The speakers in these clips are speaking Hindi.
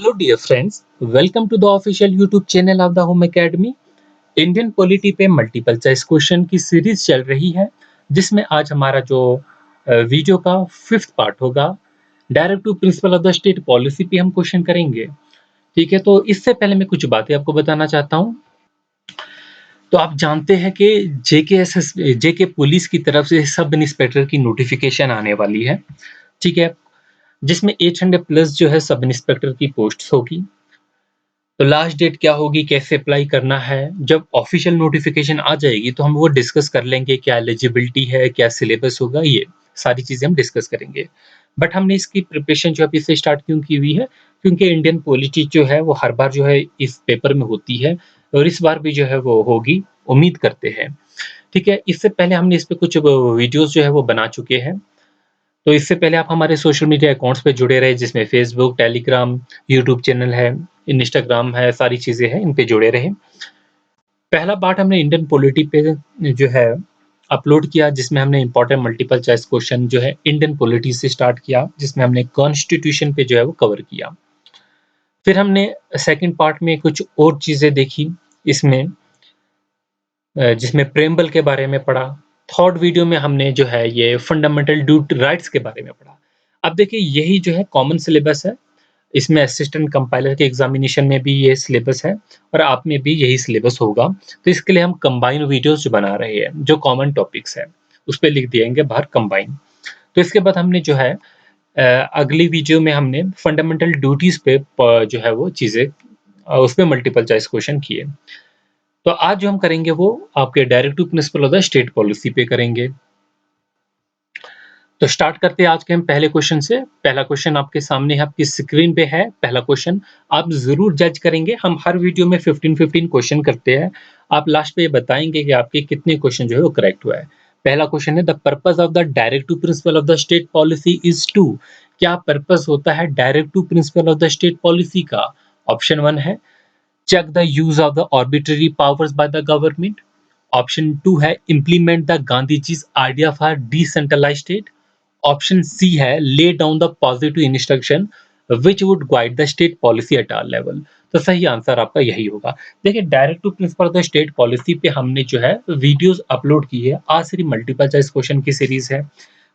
Hello, dear friends. Welcome to the official YouTube channel of the Home Academy. Indian polity पे मल्टीपल चॉइस क्वेश्चन की सीरीज चल रही है, जिसमें आज हमारा जो वीडियो का फिफ्थ पार्ट होगा। Direct to principle of the state policy पे हम क्वेश्चन करेंगे। ठीक है, तो इससे पहले मैं कुछ बातें आपको बताना चाहता हूँ। तो आप जानते हैं कि जेके पुलिस की तरफ से सब इंस्पेक्टर की नोटिफिकेशन आने वाली है। ठीक है, जिसमें 800 प्लस जो है सब इंस्पेक्टर की पोस्ट होगी। तो लास्ट डेट क्या होगी, कैसे अप्लाई करना है, जब ऑफिशियल नोटिफिकेशन आ जाएगी तो हम वो डिस्कस कर लेंगे। क्या एलिजिबिलिटी है, क्या सिलेबस होगा, ये सारी चीजें हम डिस्कस करेंगे। बट हमने इसकी प्रिपरेशन जो अभी से स्टार्ट क्यों की हुई है, क्योंकि इंडियन पॉलिटी जो है वो हर बार जो है इस पेपर में होती है और इस बार भी जो है वो होगी, उम्मीद करते हैं। ठीक है, इससे पहले हमने इस पे कुछ वीडियोस जो है वो बना चुके हैं। तो इससे पहले आप हमारे सोशल मीडिया अकाउंट्स पे जुड़े रहे, जिसमें फेसबुक, टेलीग्राम, यूट्यूब चैनल है, इंस्टाग्राम है, सारी चीज़ें हैं, इन पे जुड़े रहे। पहला पार्ट हमने इंडियन पॉलिटी पे जो है अपलोड किया, जिसमें हमने इंपॉर्टेंट मल्टीपल चॉइस क्वेश्चन जो है इंडियन पॉलिटी से स्टार्ट किया, जिसमें हमने कॉन्स्टिट्यूशन पे जो है वो कवर किया। फिर हमने सेकंड पार्ट में कुछ और चीज़ें देखी इसमें, जिसमें प्रेम्बल के बारे में पढ़ा। थर्ड वीडियो में हमने जो है ये फंडामेंटल ड्यूटी राइट्स के बारे में पढ़ा। अब देखिए, यही जो है कॉमन सिलेबस है। इसमें असिस्टेंट कंपाइलर के एग्जामिनेशन में भी ये सिलेबस है और आप में भी यही सिलेबस होगा। तो इसके लिए हम कंबाइन वीडियोस जो बना रहे हैं, जो कॉमन टॉपिक्स है उस पर लिख दिएंगे बाहर कंबाइन। तो इसके बाद हमने जो है अगली वीडियो में हमने फंडामेंटल ड्यूटीज पे जो है वो चीज़ें उस पर मल्टीपल चॉइस क्वेश्चन किए। तो आज जो हम करेंगे वो आपके direct to principle of the state policy पे करेंगे। तो स्टार्ट करते हैं आज के हम पहले क्वेश्चन से। पहला क्वेश्चन आपके सामने है, आपकी स्क्रीन पे है। पहला क्वेश्चन आप जरूर जज करेंगे। हम हर वीडियो में 15-15 क्वेश्चन करते हैं। आप लास्ट पे ये बताएंगे कि आपके कितने क्वेश्चन जो है वो करेक्ट हुआ है। पहला क्वेश्चन है, the purpose of the direct to principle of the state policy is to. क्या पर्पस होता है direct to principle of the state policy का? ऑप्शन 1 है, check the use of the arbitrary powers by the government. Option 2 है, implement the Gandhiji's idea for decentralized state. Option C है, lay down the positive instruction which would guide the state policy at all level. तो सही आंसर आपका यही होगा। देखिए, direct to principle of the state policy पे हमने जो है वीडियोस अपलोड की है। आज सिर्फ मल्टीपल चॉइस क्वेश्चन की सीरीज है,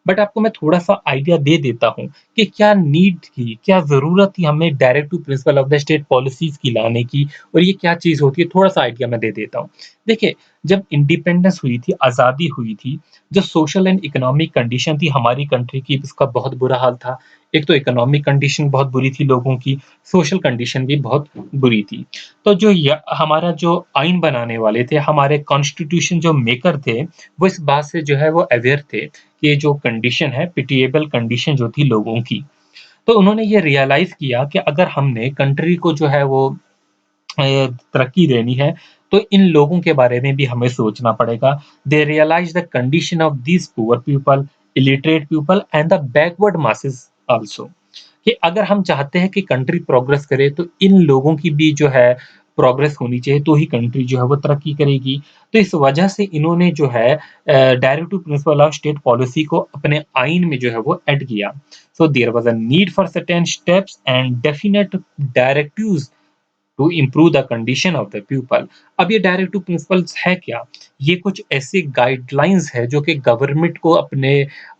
बट आपको मैं थोड़ा सा आइडिया दे देता हूँ कि क्या नीड थी, क्या ज़रूरत थी हमें direct to principle of the state policies की लाने की, और ये क्या चीज़ होती है, थोड़ा सा आइडिया मैं दे देता हूँ। देखिए, जब इंडिपेंडेंस हुई थी, आज़ादी हुई थी, जो सोशल एंड इकोनॉमिक कंडीशन थी हमारी कंट्री की, इसका बहुत बुरा हाल था। एक तो इकोनॉमिक कंडीशन बहुत बुरी थी लोगों की, सोशल कंडीशन भी बहुत बुरी थी। तो जो हमारा जो आइन बनाने वाले थे, हमारे कॉन्स्टिट्यूशन जो मेकर थे, वो इस बात से जो है वो अवेयर थे कि जो कंडीशन है, पिटिएबल कंडीशन जो थी लोगों की। तो उन्होंने ये रियलाइज़ किया कि अगर हमने कंट्री को जो है वो तरक्की देनी है, तो इन लोगों के बारे में भी हमें सोचना पड़ेगा। They realise the condition of these poor people, illiterate people and the backward masses also, कि अगर हम चाहते हैं कि कंट्री प्रोग्रेस करे, तो इन लोगों की भी जो है प्रोग्रेस होनी चाहिए, तो ही कंट्री जो है वो तरक्की करेगी। तो इस वजह से इन्होंने जो है direct to principle of state policy को अपने आइन में जो है वो ऐड किया। So there was a need for certain steps and definite directives to improve the condition of the people. अब ये डायरेक्ट टू प्रिंसिपल्स है क्या? ये कुछ ऐसी गाइडलाइंस है जो कि गवर्नमेंट को अपने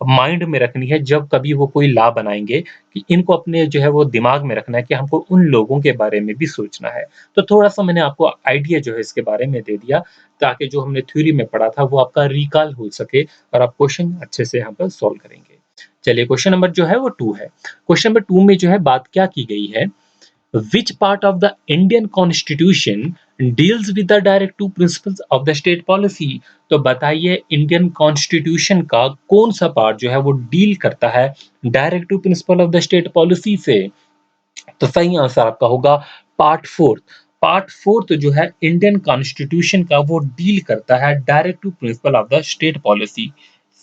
माइंड में रखनी है जब कभी वो कोई लॉ बनाएंगे, कि इनको अपने जो है वो दिमाग में रखना है कि हमको उन लोगों के बारे में भी सोचना है। तो थोड़ा सा मैंने आपको आइडिया जो है इसके बारे में दे दिया, ताकि जो हमने थ्योरी में पढ़ा था वो आपका रिकॉल हो सके और आप क्वेश्चन अच्छे से यहाँ पर सॉल्व करेंगे। चलिए, क्वेश्चन नंबर जो है वो 2 है। क्वेश्चन नंबर 2 में जो है बात क्या की गई है, which part of the Indian Constitution deals with the directive principles of the state policy? तो बताइए, इंडियन कॉन्स्टिट्यूशन का कौन सा पार्ट जो है वो डील करता है directive principle of the state policy से? तो सही आंसर आपका होगा पार्ट फोर्थ। पार्ट फोर्थ जो है इंडियन कॉन्स्टिट्यूशन का, वो डील करता है directive principle of the state policy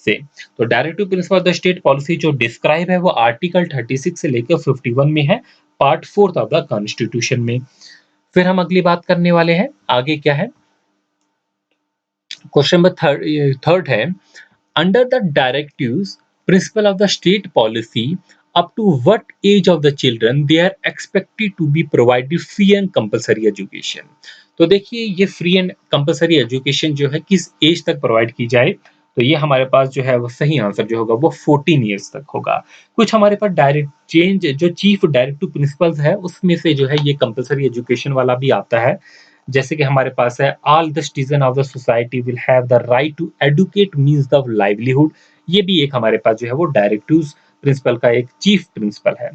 से। तो directive principle of the state policy जो डिस्क्राइब है वो आर्टिकल 36 से लेकर 51 में है, part fourth of the constitution में। फिर हम अगली बात करने वाले हैं, आगे क्या है। क्वेश्चन नंबर थर्ड है, under the directives principal of the state policy up to what age of the children they are expected to be provided free and compulsory education। तो देखिए ये फ्री एंड कंपल्सरी एजुकेशन जो है किस एज तक प्रोवाइड की जाए, तो ये हमारे पास जो है वो सही आंसर जो होगा वो 14 ईयर्स तक होगा। कुछ हमारे पास डायरेक्ट चेंज जो चीफ डायरेक्टिव प्रिंसिपल्स है उसमें से जो है ये कंपल्सरी एजुकेशन वाला भी आता है। जैसे कि हमारे पास है all the citizen of the society will have the right to adequate means of livelihood. ये भी एक हमारे पास जो है वो डायरेक्टिव प्रिंसिपल का एक चीफ प्रिंसिपल है।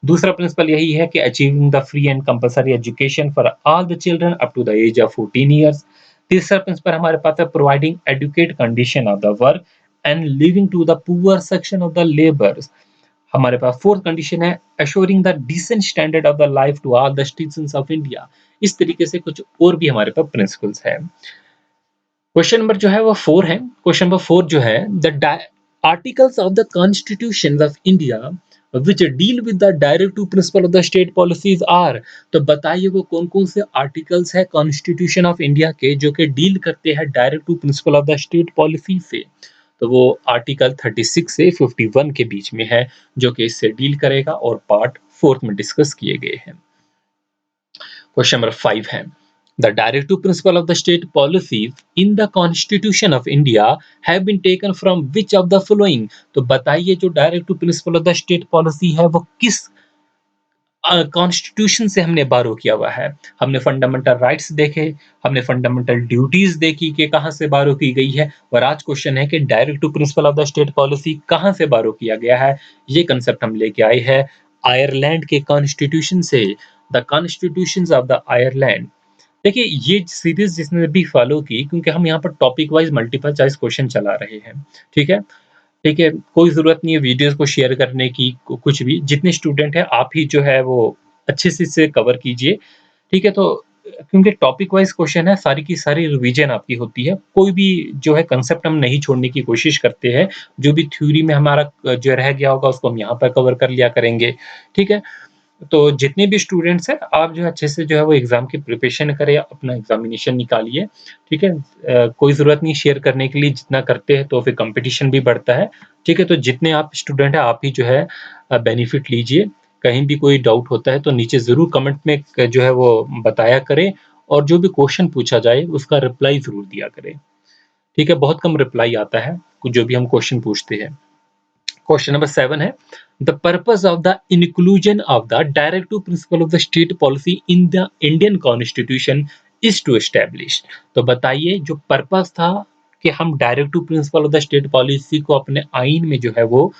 दूसरा प्रिंसिपल यही है कि achieving the free and compulsory education for all the children up to the age of 14 years. तीसरा प्रिंसिपल हमारे पास है providing adequate condition of the work and living to the poor section of the labours. हमारे पास फोर्थ कंडीशन है assuring the decent standard of the life to all the citizens of India. इस तरीके से कुछ और भी हमारे पास प्रिंसिपल्स है। क्वेश्चन नंबर जो है वो 4 है। क्वेश्चन नंबर 4 जो है the articles of the constitution of India which deal with the directive principle of the state policies are. तो बताइए वो कौन कौन से आर्टिकल्स है कॉन्स्टिट्यूशन ऑफ इंडिया के जो कि डील करते हैं directive principle of the state policy से। तो वो आर्टिकल 36 से 51 के बीच में है जो कि इससे डील करेगा और पार्ट 4 में डिस्कस किए गए हैं। क्वेश्चन नंबर 5 है The directive principle of the state policies in the Constitution of India have been taken from which of the following। तो बताइए जो directive principle of the state policy है वो किस कॉन्स्टिट्यूशन से हमने बारो किया हुआ है। हमने फंडामेंटल राइट्स देखे, हमने फंडामेंटल ड्यूटीज देखी कि कहाँ से बारो की गई है, और आज क्वेश्चन है कि directive principle of the state policy कहाँ से बारो किया गया है। ये कंसेप्ट हम लेके आए हैं आयरलैंड के कॉन्स्टिट्यूशन से, the constitutions of the Ireland. देखिए ये सीरीज जिसने भी फॉलो की, क्योंकि हम यहाँ पर topic wise multiple choice question चला रहे हैं, ठीक है ठीक है, कोई ज़रूरत नहीं है वीडियोस को शेयर करने की, कुछ भी, जितने स्टूडेंट हैं आप ही जो है वो अच्छे से इसे कवर कीजिए, ठीक है। तो क्योंकि टॉपिक वाइज क्वेश्चन है, सारी की सारी रिवीजन आपकी होती है, कोई भी जो है कंसेप्ट हम नहीं छोड़ने की कोशिश करते हैं, जो भी थ्योरी में हमारा जो रह गया होगा उसको हम यहाँ पर कवर कर लिया करेंगे, ठीक है। तो जितने भी स्टूडेंट्स हैं आप जो है अच्छे से जो है वो एग्जाम की प्रिपरेशन करें, अपना एग्जामिनेशन निकालिए, ठीक है। कोई ज़रूरत नहीं शेयर करने के लिए, जितना करते हैं तो फिर कंपटीशन भी बढ़ता है, ठीक है। तो जितने आप स्टूडेंट हैं आप ही जो है बेनिफिट लीजिए। कहीं भी कोई डाउट होता है तो नीचे ज़रूर कमेंट में जो है वो बताया करें, और जो भी क्वेश्चन पूछा जाए उसका रिप्लाई ज़रूर दिया करें, ठीक है। बहुत कम रिप्लाई आता है जो भी हम क्वेश्चन पूछते हैं। क्वेश्चन नंबर 7 है the purpose of the inclusion of the directive principle of the state policy in the Indian constitution is to establish. तो बताइए जो पर्पस था कि हम directive principle of the state policy को अपने आइन में जो है वो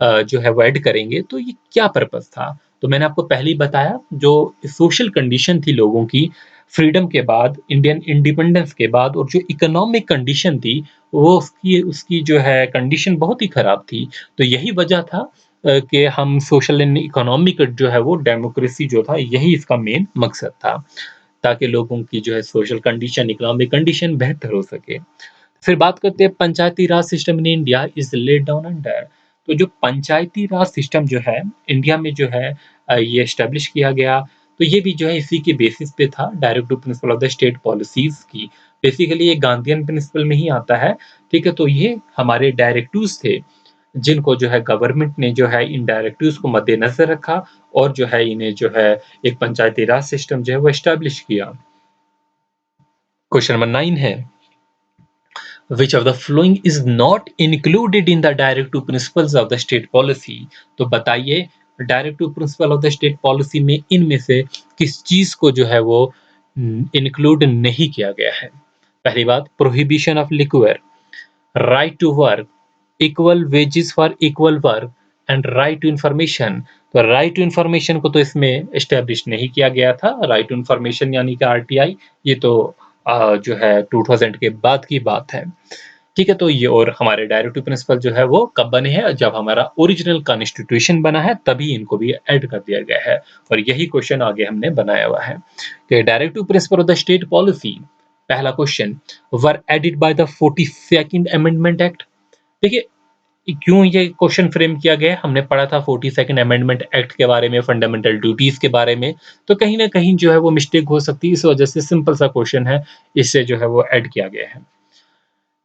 ऐड करेंगे, तो ये क्या पर्पस था। तो मैंने आपको पहले ही बताया, जो सोशल कंडीशन थी लोगों की फ्रीडम के बाद, इंडियन इंडिपेंडेंस के बाद, और जो इकोनॉमिक कंडीशन थी वो उसकी उसकी जो है कंडीशन बहुत ही खराब थी। तो यही वजह था कि हम सोशल एंड इकोनॉमिक जो है वो डेमोक्रेसी जो था, यही इसका मेन मकसद था, ताकि लोगों की जो है सोशल कंडीशन, इकोनॉमिक कंडीशन बेहतर हो सके। फिर बात करते हैं Panchayati Raj system in India is laid down under. तो जो पंचायती राज सिस्टम जो है इंडिया में जो है ये एस्टेब्लिश किया गया, तो ये भी जो है इसी के बेसिस पे था, directive principle of the state policies की। बेसिकली ये गांधीयन प्रिंसिपल में ही आता है, ठीक है। तो ये हमारे डायरेक्टिव्स थे जिनको जो है गवर्नमेंट ने जो है इन डायरेक्टिव्स को मद्देनजर रखा, और जो है इन्हें जो है एक पंचायती राज सिस्टम जो है वो एस्टेब्लिश किया। क्वेश्चन नंबर 9 है which of the following is not included in the directive principles of the state policy। तो बताइए directive principle of the state policy में इनमें से किस चीज को जो है वो इंक्लूड नहीं किया गया है। पहली बात, prohibition of liquor, right to work, equal wages for equal work, and right to information. तो राइट टू इंफॉर्मेशन को तो इसमें एस्टेब्लिश नहीं किया गया था। राइट टू इंफॉर्मेशन यानी कि आरटीआई, ये तो जो है 2000 के बाद की बात है, ठीक है। तो ये और हमारे डायरेक्टिव प्रिंसिपल जो है वो कब बने हैं, जब हमारा ओरिजिनल कॉन्स्टिट्यूशन बना है तभी इनको भी ऐड कर दिया गया है। और यही क्वेश्चन आगे हमने बनाया हुआ है कि directive principle of the state policy, पहला question, were added by the 42nd amendment act. देखिए क्यों ये क्वेश्चन फ्रेम किया गया, हमने पढ़ा था 42nd अमेंडमेंट एक्ट के बारे में, फंडामेंटल ड्यूटीज के बारे में, तो कहीं ना कहीं जो है वो मिस्टेक हो सकती है, इस वजह से सिंपल सा क्वेश्चन है, इससे जो है वो ऐड किया गया है,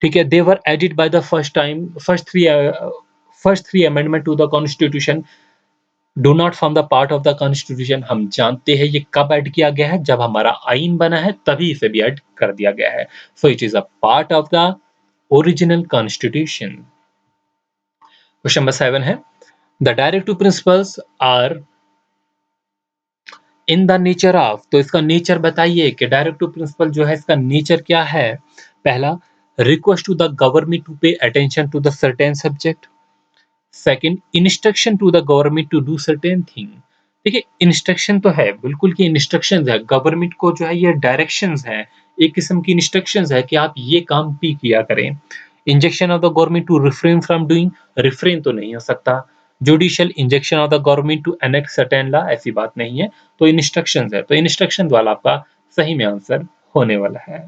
ठीक है। They were added by the first three amendment to the constitution do not form the part of the constitution, हम जानते हैं ये कब ऐड किया गया है, जब हमारा आइन बना है तभी इसे भी ऐड कर दिया गया है। So it is a part of the original constitution. Question number 7 है the directive principles are in the nature of, तो इसका नेचर बताइए कि डायरेक्टिव प्रिंसिपल जो है इसका नेचर क्या है। पहला, request to the government to pay attention to the certain subject. Second, instruction to the government to do certain thing. देखिए इंस्ट्रक्शन तो है, बिल्कुल की इंस्ट्रक्शंस है, गवर्नमेंट को जो है ये डायरेक्शंस है, एक किस्म की इंस्ट्रक्शंस है कि आप ये काम भी किया करें। Injunction of the government to refrain from doing, refrain तो नहीं हो सकता। Judicial injunction of the government to enact certain law, ऐसी बात नहीं है। तो इंस्ट्रक्शंस है, तो इंस्ट्रक्शन वाला आपका सही में आंसर होने वाला है।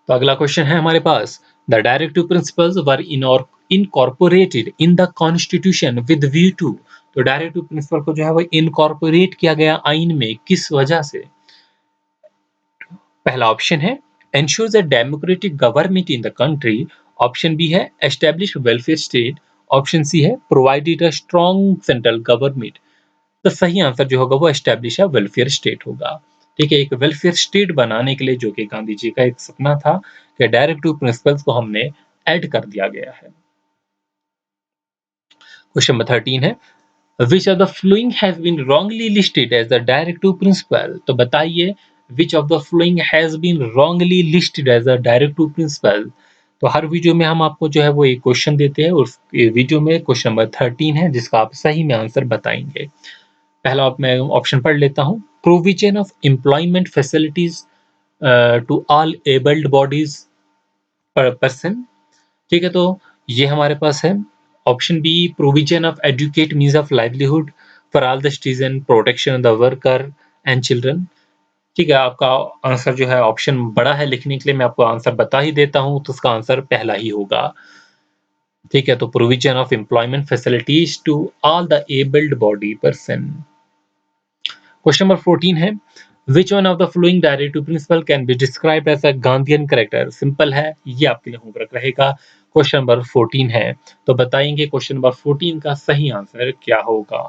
तो अगला क्वेश्चन है हमारे पास, the directive principles were incorporated in the constitution with view to, तो डायरेक्टिव प्रिंसिपल को जो है वो इनकॉर्पोरेट किया गया आइन में किस वजह से। पहला ऑप्शन है ensures a democratic government in the country, option B है establish welfare state, option C है provided a strong central government. तो सही आंसर जो होगा वो एस्टैब्लिश अ वेलफेयर स्टेट होगा। ठीक है, एक वेलफेयर स्टेट बनाने के लिए जो कि गांधी जी का एक सपना था कि डायरेक्टिव प्रिंसिपल्स को हमने ऐड कर दिया गया है। क्वेश्चन नंबर 13 है which of the following has been wrongly listed as the directive principle, तो बताइए which of the following has been wrongly listed as a directive principle। तो हर वीडियो में हम आपको जो है वो एक क्वेश्चन देते हैं, उस वीडियो में क्वेश्चन नंबर 13 है जिसका आप सही में आंसर बताएंगे। पहला मैं ऑप्शन पढ़ लेता हूँ, provision of employment facilities to all abled bodies person. ठीक है, तो ये हमारे पास है। Option B, provision of adequate means of livelihood for all the citizen, protection of the worker and children. ठीक है, आपका आंसर जो है ऑप्शन बड़ा है लिखने के लिए, मैं आपको आंसर बता ही देता हूं, तो उसका आंसर पहला ही होगा। ठीक है, तो provision of employment facilities to all the abled body person. Question number 14 है which one of the following directive principle can be described as a Gandhian character. Simple है, ये आपके लिए होमवर्क रहेगा। क्वेश्चन नंबर 14 है, तो बताएंगे क्वेश्चन नंबर 14 का सही आंसर क्या होगा।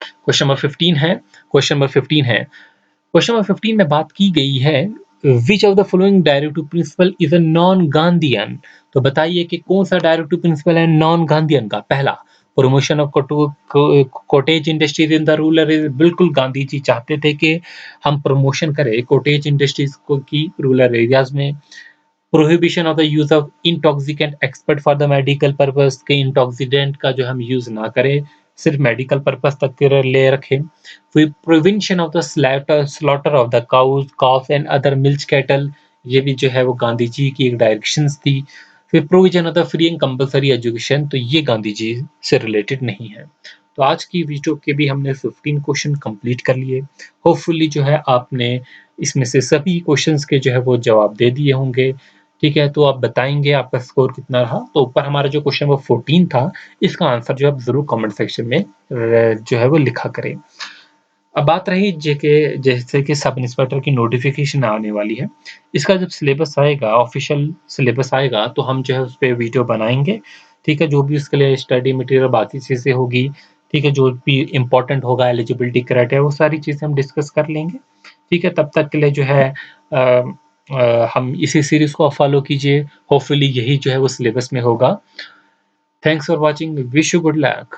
क्वेश्चन नंबर 15 है, क्वेश्चन नंबर 15 है, क्वेश्चन नंबर 15 में बात की गई है which of the following directive principle is a non Gandhian. तो बताइए कि कौन सा डायरेक्टिव प्रिंसिपल है नॉन गांधीयन का। पहला, promotion of cottage industries in the rural area, बिल्कुल गांधी जी चाहते थे कि हम प्रमोशन करें कॉटेज इंडस्ट्रीज को की रूरल एरियाज में। Prohibition of the use of intoxicant expert for the medical purpose, के इंटॉक्सीडेंट का जो हम यूज ना करें, सिर्फ मेडिकल पर्पस तक के ले रखें। फिर prevention of the slaughter of the cows calf and other milk cattle, ये भी जो है वो गांधी जी की एक डायरेक्शंस थी। फिर provision of the free and compulsory education, तो ये गांधी जी से रिलेटेड नहीं है। तो आज की वीडियो के भी हमने 15 क्वेश्चन कंप्लीट कर लिए। होपफुली जो है आपने इसमें से सभी क्वेश्चंस के जो है वो जवाब दे दिए होंगे। ठीक है, तो आप बताएंगे आपका स्कोर कितना रहा। तो ऊपर हमारा जो क्वेश्चन वो 14 था, इसका आंसर जो है जरूर कमेंट सेक्शन में जो है वो लिखा करें। अब बात रही जेके जैसे कि सब इंस्पेक्टर की नोटिफिकेशन आने वाली है, इसका जब सिलेबस आएगा, ऑफिशियल सिलेबस आएगा, तो हम जो है उस पर वीडियो बनाएंगे। ठीक है, जो भी उसके लिए स्टडी मटेरियल बाकी चीज़ें होगी, ठीक है, जो भी इम्पोर्टेंट होगा एलिजिबिलिटी क्राइटेरिया, वो सारी चीज़ें हम डिस्कस कर लेंगे। ठीक है, तब तक के लिए जो है हम इसी सीरीज को फॉलो कीजिए। होपफुली यही जो है वो सिलेबस में होगा। Thanks for watching, wish you good luck.